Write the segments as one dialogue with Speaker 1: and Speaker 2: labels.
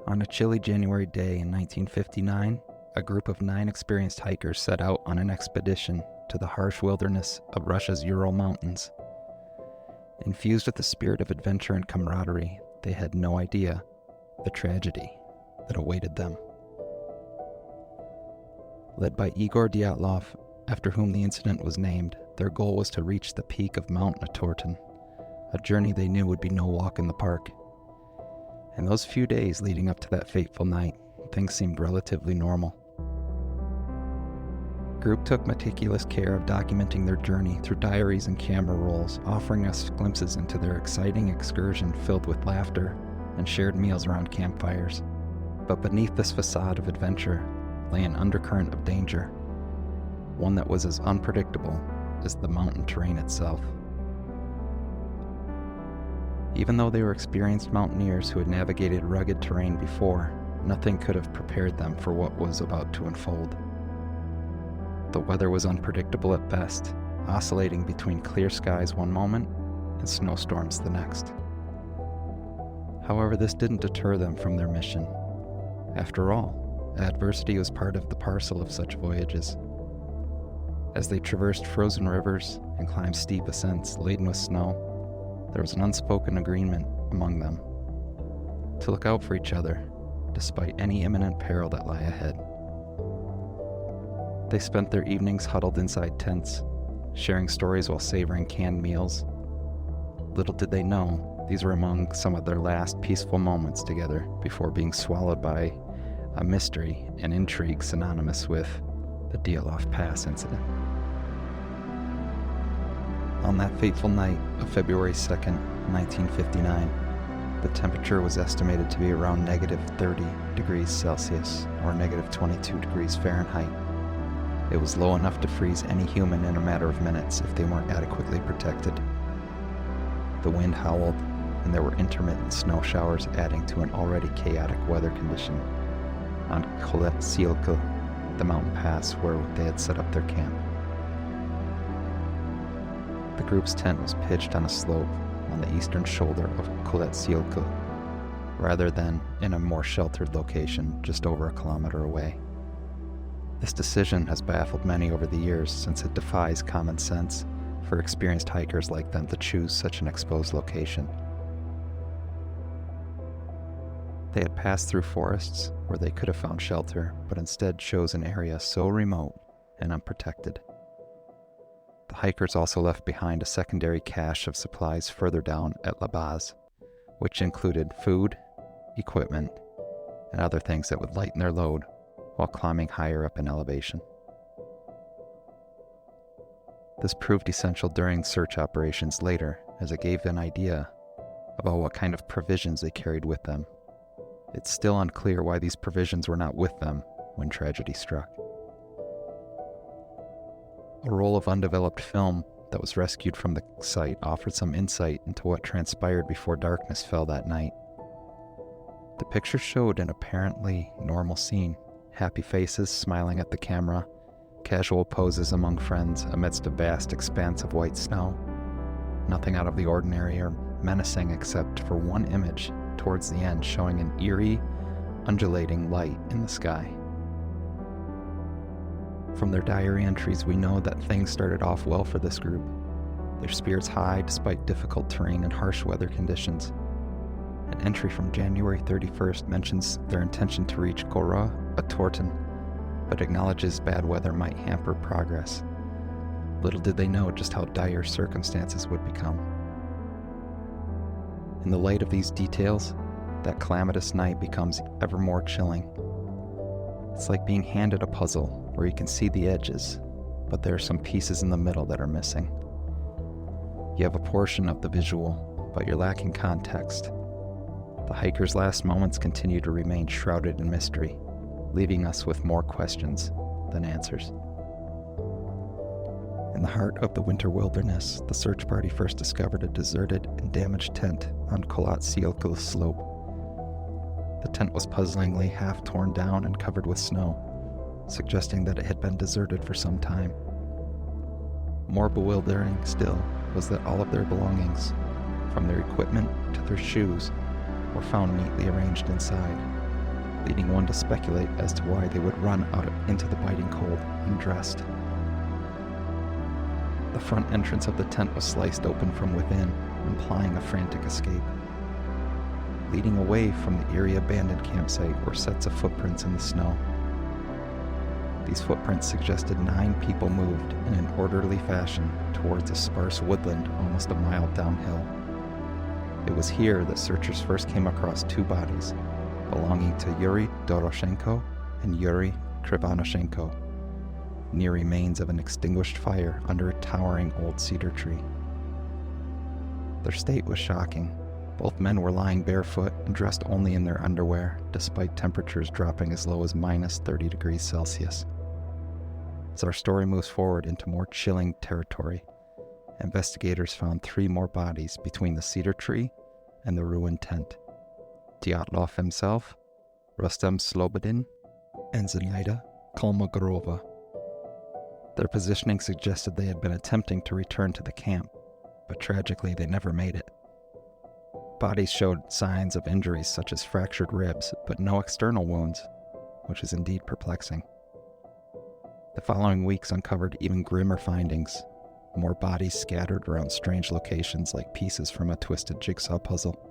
Speaker 1: On a chilly January day in 1959, a group of 9 experienced hikers set out on an expedition to the harsh wilderness of Russia's Ural Mountains. Infused with the spirit of adventure and camaraderie, they had no idea the tragedy that awaited them. Led by Igor Dyatlov, after whom the incident was named, their goal was to reach the peak of Mount Otorten, a journey they knew would be no walk in the park. In those few days leading up to that fateful night, things seemed relatively normal. The group took meticulous care of documenting their journey through diaries and camera rolls, offering us glimpses into their exciting excursion filled with laughter and shared meals around campfires. But beneath this facade of adventure lay an undercurrent of danger, one that was as unpredictable as the mountain terrain itself. Even though they were experienced mountaineers who had navigated rugged terrain before, nothing could have prepared them for what was about to unfold. The weather was unpredictable at best, oscillating between clear skies one moment and snowstorms the next. However, this didn't deter them from their mission. After all, adversity was part of the parcel of such voyages. As they traversed frozen rivers and climbed steep ascents laden with snow, there was an unspoken agreement among them to look out for each other despite any imminent peril that lay ahead. They spent their evenings huddled inside tents, sharing stories while savoring canned meals. Little did they know, these were among some of their last peaceful moments together before being swallowed by a mystery and intrigue synonymous with the Dyatlov Pass incident. On that fateful night of February 2nd, 1959, the temperature was estimated to be around negative 30 degrees Celsius or negative 22 degrees Fahrenheit. It was low enough to freeze any human in a matter of minutes if they weren't adequately protected. The wind howled, and there were intermittent snow showers adding to an already chaotic weather condition on Kolet-Sielka, the mountain pass where they had set up their camp. The group's tent was pitched on a slope on the eastern shoulder of Kolet-Sielka, rather than in a more sheltered location just over a kilometer away. This decision has baffled many over the years, since it defies common sense for experienced hikers like them to choose such an exposed location. They had passed through forests where they could have found shelter, but instead chose an area so remote and unprotected. The hikers also left behind a secondary cache of supplies further down at La Base, which included food, equipment, and other things that would lighten their load while climbing higher up in elevation. This proved essential during search operations later, as it gave an idea about what kind of provisions they carried with them. It's still unclear why these provisions were not with them when tragedy struck. A roll of undeveloped film that was rescued from the site offered some insight into what transpired before darkness fell that night. The picture showed an apparently normal scene: happy faces smiling at the camera, casual poses among friends amidst a vast expanse of white snow. Nothing out of the ordinary or menacing except for one image towards the end showing an eerie, undulating light in the sky. From their diary entries, we know that things started off well for this group, their spirits high despite difficult terrain and harsh weather conditions. An entry from January 31st mentions their intention to reach Ural Mountains, but acknowledges bad weather might hamper progress. Little did they know just how dire circumstances would become. In the light of these details, that calamitous night becomes ever more chilling. It's like being handed a puzzle where you can see the edges, but there are some pieces in the middle that are missing. You have a portion of the visual, but you're lacking context. The hikers' last moments continue to remain shrouded in mystery, leaving us with more questions than answers. In the heart of the winter wilderness, the search party first discovered a deserted and damaged tent on Kolet-Sielka's slope. The tent was puzzlingly half torn down and covered with snow, suggesting that it had been deserted for some time. More bewildering still was that all of their belongings, from their equipment to their shoes, were found neatly arranged inside, leading one to speculate as to why they would run out into the biting cold undressed. The front entrance of the tent was sliced open from within, implying a frantic escape. Leading away from the eerie abandoned campsite were sets of footprints in the snow. These footprints suggested 9 people moved in an orderly fashion towards a sparse woodland almost a mile downhill. It was here that searchers first came across 2 bodies, belonging to Yuri Doroshenko and Yuri Krivonoshenko, near remains of an extinguished fire under a towering old cedar tree. Their state was shocking. Both men were lying barefoot and dressed only in their underwear, despite temperatures dropping as low as minus 30 degrees Celsius. As our story moves forward into more chilling territory, investigators found 3 more bodies between the cedar tree and the ruined tent. Dyatlov himself, Rustem Slobodin, and Zenaida Kolmogorova. Their positioning suggested they had been attempting to return to the camp, but tragically they never made it. Bodies showed signs of injuries such as fractured ribs, but no external wounds, which is indeed perplexing. The following weeks uncovered even grimmer findings, more bodies scattered around strange locations like pieces from a twisted jigsaw puzzle.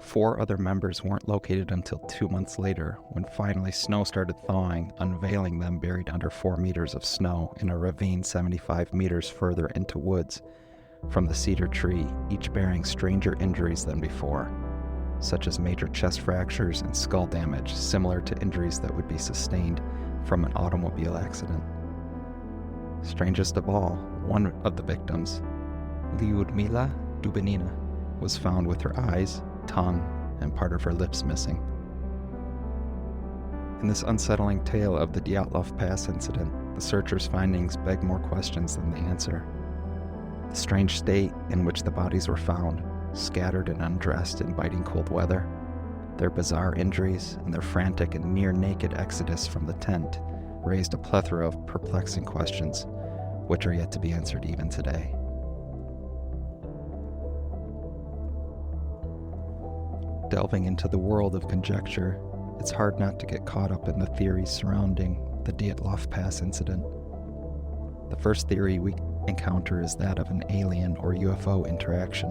Speaker 1: 4 other members weren't located until 2 months later, when finally snow started thawing, unveiling them buried under 4 meters of snow in a ravine 75 meters further into woods from the cedar tree, each bearing stranger injuries than before, such as major chest fractures and skull damage similar to injuries that would be sustained from an automobile accident. Strangest of all, one of the victims, Lyudmila Dubinina, was found with her eyes, tongue, and part of her lips missing. In this unsettling tale of the Dyatlov Pass incident, the searchers' findings beg more questions than they answer. The strange state in which the bodies were found, scattered and undressed in biting cold weather, their bizarre injuries, and their frantic and near-naked exodus from the tent raised a plethora of perplexing questions, which are yet to be answered even today. Delving into the world of conjecture, it's hard not to get caught up in the theories surrounding the Dyatlov Pass incident. The first theory we encounter is that of an alien or UFO interaction.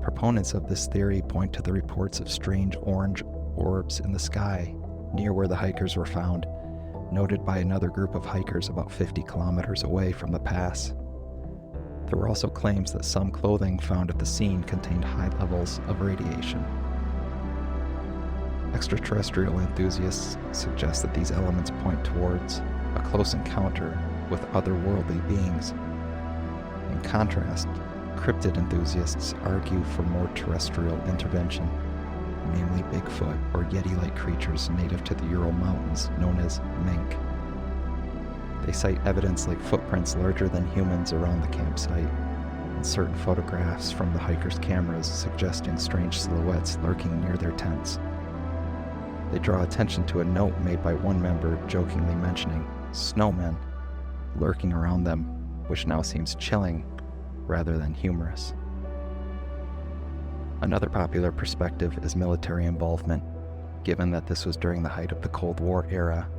Speaker 1: Proponents of this theory point to the reports of strange orange orbs in the sky near where the hikers were found, noted by another group of hikers about 50 kilometers away from the pass. There were also claims that some clothing found at the scene contained high levels of radiation. Extraterrestrial enthusiasts suggest that these elements point towards a close encounter with otherworldly beings. In contrast, cryptid enthusiasts argue for more terrestrial intervention, namely Bigfoot or Yeti-like creatures native to the Ural Mountains known as mink. They cite evidence like footprints larger than humans around the campsite, and certain photographs from the hikers' cameras suggesting strange silhouettes lurking near their tents. They draw attention to a note made by one member jokingly mentioning snowmen lurking around them, which now seems chilling rather than humorous. Another popular perspective is military involvement, given that this was during the height of the Cold War era,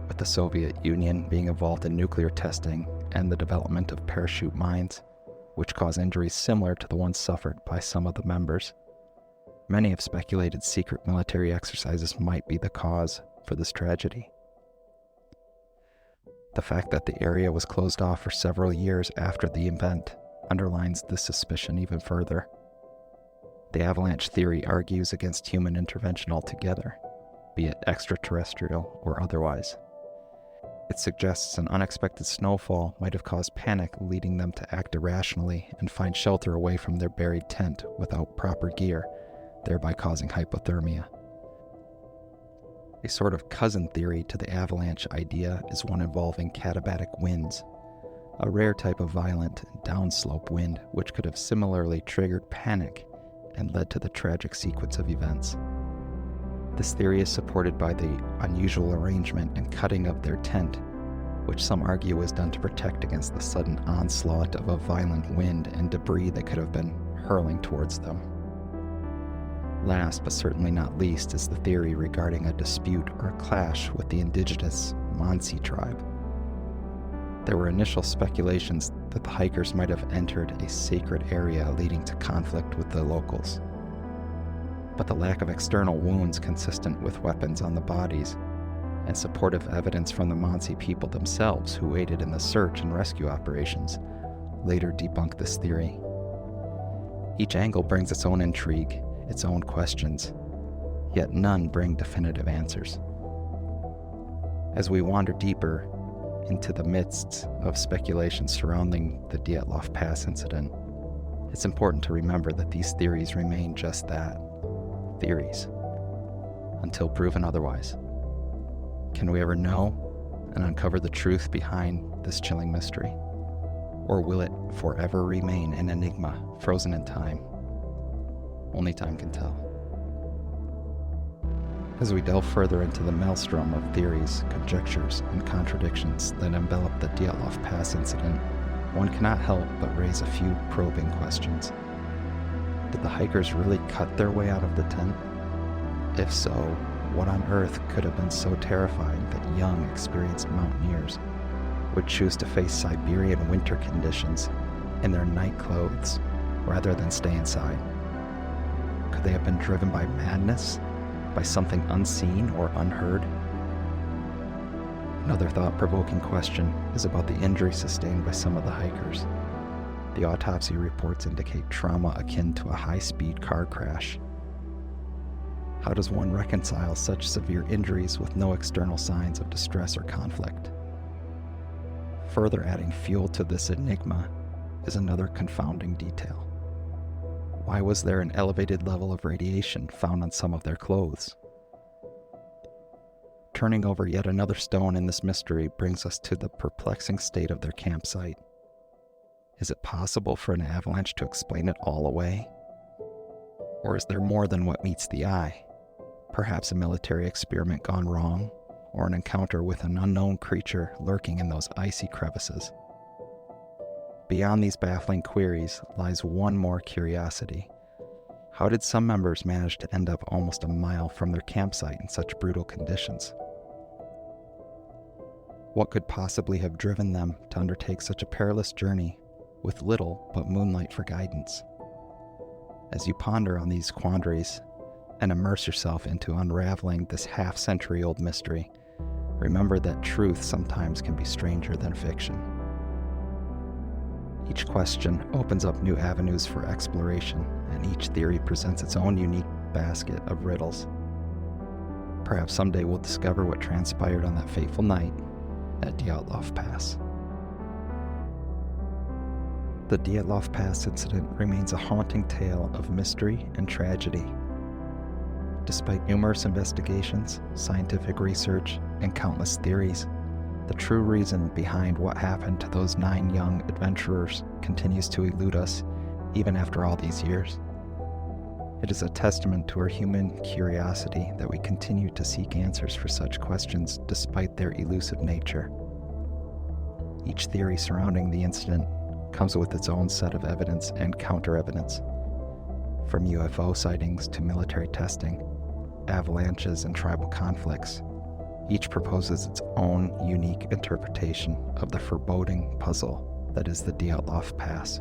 Speaker 1: with the Soviet Union being involved in nuclear testing and the development of parachute mines, which cause injuries similar to the ones suffered by some of the members. Many have speculated secret military exercises might be the cause for this tragedy. The fact that the area was closed off for several years after the event underlines this suspicion even further. The avalanche theory argues against human intervention altogether, be it extraterrestrial or otherwise. It suggests an unexpected snowfall might have caused panic, leading them to act irrationally and find shelter away from their buried tent without proper gear, thereby causing hypothermia. A sort of cousin theory to the avalanche idea is one involving katabatic winds, a rare type of violent downslope wind which could have similarly triggered panic and led to the tragic sequence of events. This theory is supported by the unusual arrangement and cutting of their tent, which some argue was done to protect against the sudden onslaught of a violent wind and debris that could have been hurling towards them. Last but certainly not least is the theory regarding a dispute or a clash with the indigenous Mansi tribe. There were initial speculations that the hikers might have entered a sacred area leading to conflict with the locals. But the lack of external wounds consistent with weapons on the bodies and supportive evidence from the Mansi people themselves who aided in the search and rescue operations later debunked this theory. Each angle brings its own intrigue, its own questions, yet none bring definitive answers. As we wander deeper into the midst of speculation surrounding the Dyatlov Pass incident, it's important to remember that these theories remain just that, theories, until proven otherwise. Can we ever know and uncover the truth behind this chilling mystery? Or will it forever remain an enigma frozen in time? Only time can tell. As we delve further into the maelstrom of theories, conjectures, and contradictions that envelop the Dyatlov Pass incident, one cannot help but raise a few probing questions. Did the hikers really cut their way out of the tent? If so, what on earth could have been so terrifying that young, experienced mountaineers would choose to face Siberian winter conditions in their night clothes rather than stay inside? Could they have been driven by madness? By something unseen or unheard? Another thought-provoking question is about the injury sustained by some of the hikers. The autopsy reports indicate trauma akin to a high-speed car crash. How does one reconcile such severe injuries with no external signs of distress or conflict? Further adding fuel to this enigma is another confounding detail. Why was there an elevated level of radiation found on some of their clothes? Turning over yet another stone in this mystery brings us to the perplexing state of their campsite. Is it possible for an avalanche to explain it all away? Or is there more than what meets the eye? Perhaps a military experiment gone wrong, or an encounter with an unknown creature lurking in those icy crevices. Beyond these baffling queries lies one more curiosity. How did some members manage to end up almost a mile from their campsite in such brutal conditions? What could possibly have driven them to undertake such a perilous journey with little but moonlight for guidance? As you ponder on these quandaries and immerse yourself into unraveling this half-century-old mystery, remember that truth sometimes can be stranger than fiction. Each question opens up new avenues for exploration, and each theory presents its own unique basket of riddles. Perhaps someday we'll discover what transpired on that fateful night at Dyatlov Pass. The Dyatlov Pass incident remains a haunting tale of mystery and tragedy. Despite numerous investigations, scientific research, and countless theories, the true reason behind what happened to those 9 young adventurers continues to elude us even after all these years. It is a testament to our human curiosity that we continue to seek answers for such questions despite their elusive nature. Each theory surrounding the incident comes with its own set of evidence and counter-evidence. From UFO sightings to military testing, avalanches and tribal conflicts, each proposes its own unique interpretation of the foreboding puzzle that is the Dyatlov Pass.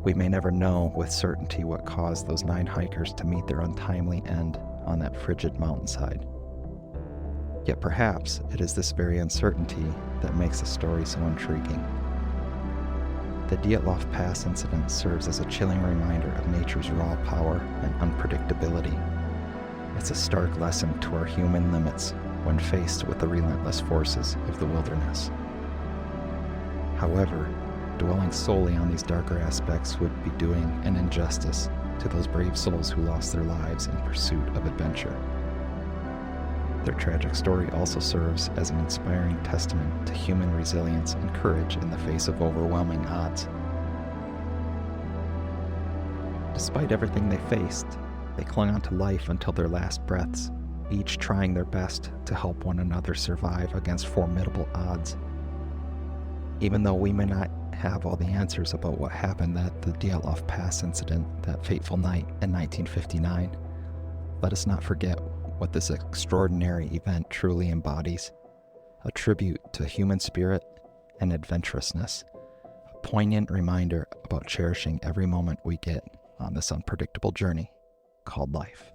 Speaker 1: We may never know with certainty what caused those 9 hikers to meet their untimely end on that frigid mountainside. Yet perhaps it is this very uncertainty that makes the story so intriguing. The Dyatlov Pass incident serves as a chilling reminder of nature's raw power and unpredictability. It's a stark lesson to our human limits when faced with the relentless forces of the wilderness. However, dwelling solely on these darker aspects would be doing an injustice to those brave souls who lost their lives in pursuit of adventure. Their tragic story also serves as an inspiring testament to human resilience and courage in the face of overwhelming odds. Despite everything they faced, they clung on to life until their last breaths, each trying their best to help one another survive against formidable odds. Even though we may not have all the answers about what happened at the Dyatlov Pass incident, that fateful night in 1959, let us not forget what this extraordinary event truly embodies: a tribute to human spirit and adventurousness, a poignant reminder about cherishing every moment we get on this unpredictable journey called life.